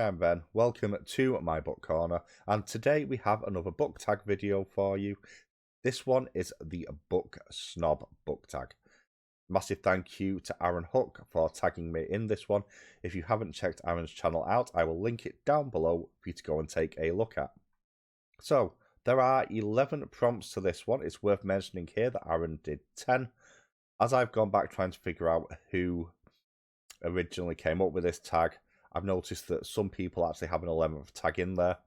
am Ben, welcome to my book corner, and today we have another book tag video for you. This one is the Book Snob book tag. Massive thank you to Aaron Hook for tagging me in this one. If you haven't checked Aaron's channel out, I will link it down below for you to go and take a look at. So, there are 11 prompts to this one. It's worth mentioning here that Aaron did 10. As I've gone back trying to figure out who originally came up with this tag, I've noticed that some people actually have an 11th tag in there.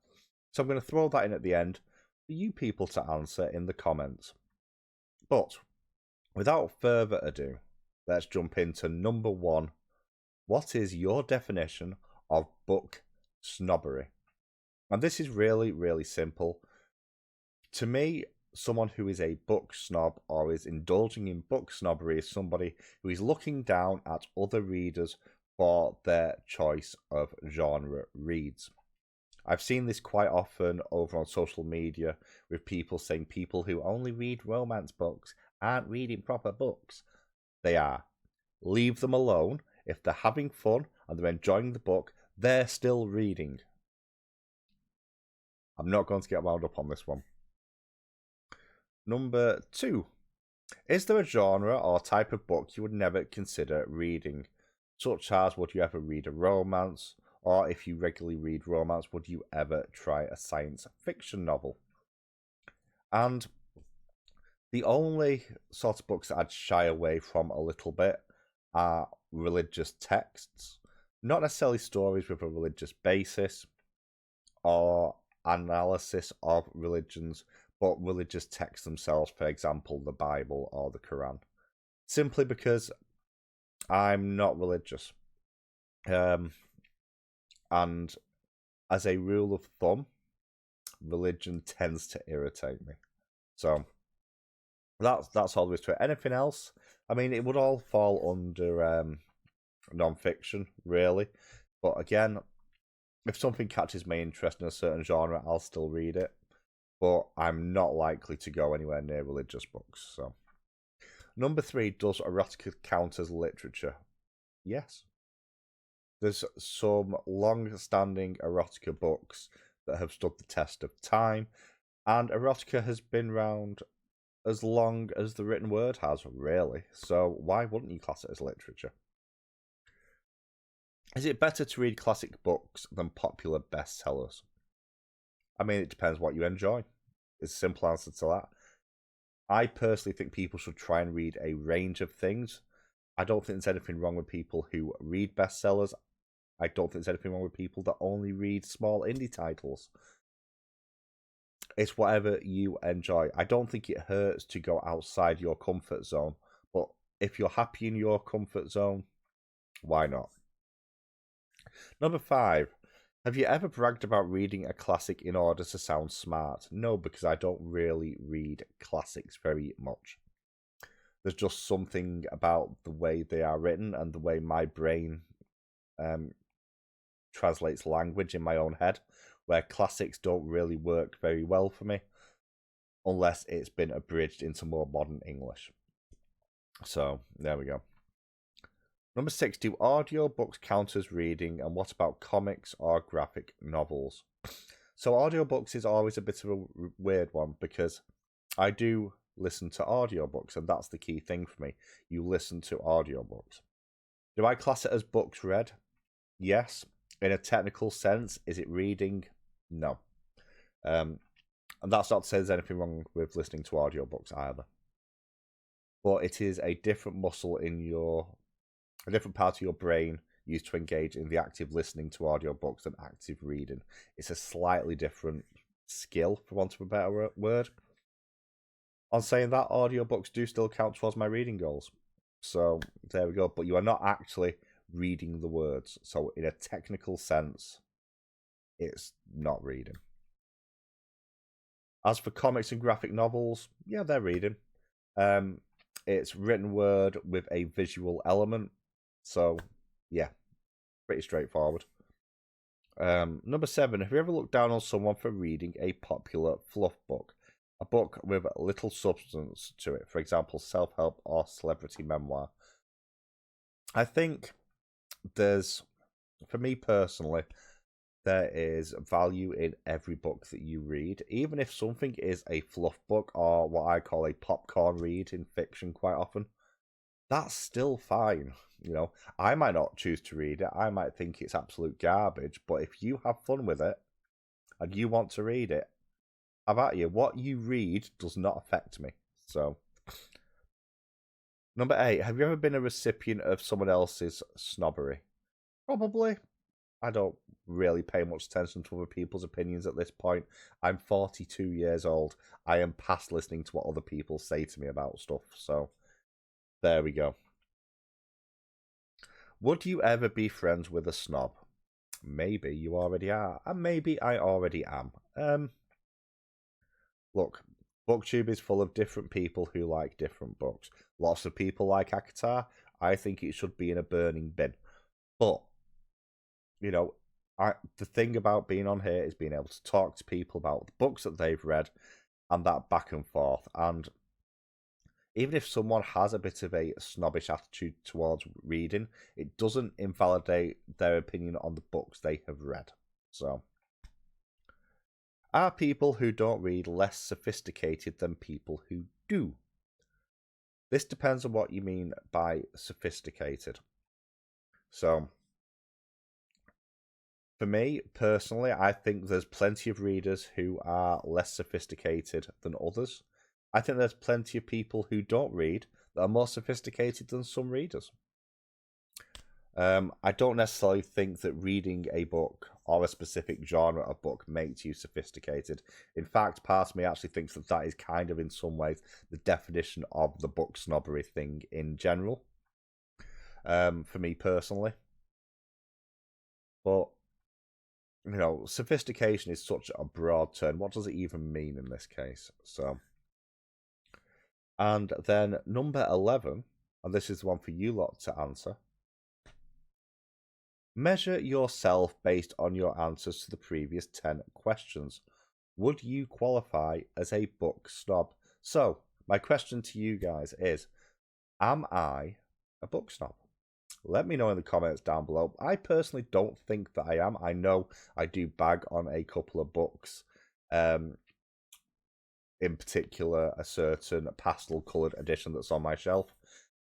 So I'm going to throw that in at the end for you people to answer in the comments. But without further ado, let's jump into number 1. What is your definition of book snobbery? And this is really, really simple. To me, someone who is a book snob or is indulging in book snobbery is somebody who is looking down at other readers for their choice of genre reads. I've seen this quite often over on social media with people saying people who only read romance books aren't reading proper books. They are. Leave them alone. If they're having fun and they're enjoying the book, they're still reading. I'm not going to get wound up on this one. Number 2. Is there a genre or type of book you would never consider reading? Such as, would you ever read a romance? Or if you regularly read romance, would you ever try a science fiction novel? And the only sort of books that I'd shy away from a little bit are religious texts. Not necessarily stories with a religious basis or analysis of religions, but religious texts themselves, for example, the Bible or the Quran. Simply because I'm not religious. And as a rule of thumb, religion tends to irritate me. So that's all there is to it. Anything else? I mean, it would all fall under non-fiction, really. But again, if something catches my interest in a certain genre, I'll still read it. But I'm not likely to go anywhere near religious books. So, number 3, does erotica count as literature? Yes. There's some long-standing erotica books that have stood the test of time, and erotica has been around as long as the written word has, really. So why wouldn't you class it as literature? Is it better to read classic books than popular bestsellers? I mean, it depends what you enjoy. It's a simple answer to that. I personally think people should try and read a range of things. I don't think there's anything wrong with people who read bestsellers. I don't think there's anything wrong with people that only read small indie titles. It's whatever you enjoy. I don't think it hurts to go outside your comfort zone. But if you're happy in your comfort zone, why not? Number 5. Have you ever bragged about reading a classic in order to sound smart? No, because I don't really read classics very much. There's just something about the way they are written and the way my brain translates language in my own head, where classics don't really work very well for me unless it's been abridged into more modern English. So, there we go. Number 6, do audiobooks count as reading, and what about comics or graphic novels? So audiobooks is always a bit of a weird one because I do listen to audiobooks, and that's the key thing for me. You listen to audiobooks. Do I class it as books read? Yes. In a technical sense, is it reading? No. And that's not to say there's anything wrong with listening to audiobooks either. But it is a different muscle in a different part of your brain used to engage in the active listening to audiobooks than active reading. It's a slightly different skill, for want of a better word. On saying that, audiobooks do still count towards my reading goals. So, there we go. But you are not actually reading the words. So, in a technical sense, it's not reading. As for comics and graphic novels, yeah, they're reading. It's written word with a visual element. So, yeah, pretty straightforward. Number 7, have you ever looked down on someone for reading a popular fluff book? A book with little substance to it, for example, self-help or celebrity memoir. I think there's, for me personally, there is value in every book that you read, even if something is a fluff book or what I call a popcorn read in fiction quite often. That's still fine. You know, I might not choose to read it. I might think it's absolute garbage, but if you have fun with it and you want to read it, how about you? What you read does not affect me. So, number 8, have you ever been a recipient of someone else's snobbery? Probably. I don't really pay much attention to other people's opinions at this point. I'm 42 years old. I am past listening to what other people say to me about stuff. So, there we go. Would you ever be friends with a snob? Maybe you already are, and maybe I already am. Look, BookTube is full of different people who like different books. Lots of people like Akatar. I think it should be in a burning bin. But, you know, the thing about being on here is being able to talk to people about the books that they've read and that back and forth. And even if someone has a bit of a snobbish attitude towards reading, it doesn't invalidate their opinion on the books they have read. So, are people who don't read less sophisticated than people who do? This depends on what you mean by sophisticated. So, for me, personally, I think there's plenty of readers who are less sophisticated than others. I think there's plenty of people who don't read that are more sophisticated than some readers. I don't necessarily think that reading a book or a specific genre of book makes you sophisticated. In fact, part of me actually thinks that that is kind of, in some ways, the definition of the book snobbery thing in general. For me personally. But, you know, sophistication is such a broad term. What does it even mean in this case? So, and then number 11, and this is one for you lot to answer. Measure yourself based on your answers to the previous 10 questions. Would you qualify as a book snob? So, my question to you guys is, am I a book snob? Let me know in the comments down below. I personally don't think that I am. I know I do bag on a couple of books, in particular a certain pastel-coloured edition that's on my shelf.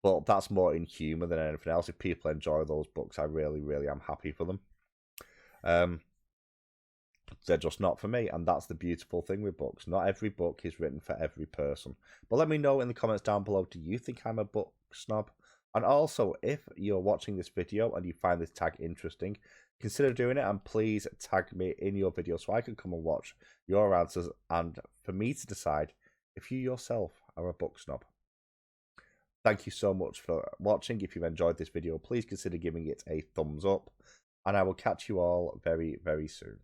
But that's more in humour than anything else. If people enjoy those books, I really, really am happy for them. They're just not for me, and that's the beautiful thing with books. Not every book is written for every person. But let me know in the comments down below, do you think I'm a book snob? And also, if you're watching this video and you find this tag interesting, consider doing it, and please tag me in your video so I can come and watch your answers and for me to decide if you yourself are a book snob. Thank you so much for watching. If you've enjoyed this video, please consider giving it a thumbs up. And I will catch you all very, very soon.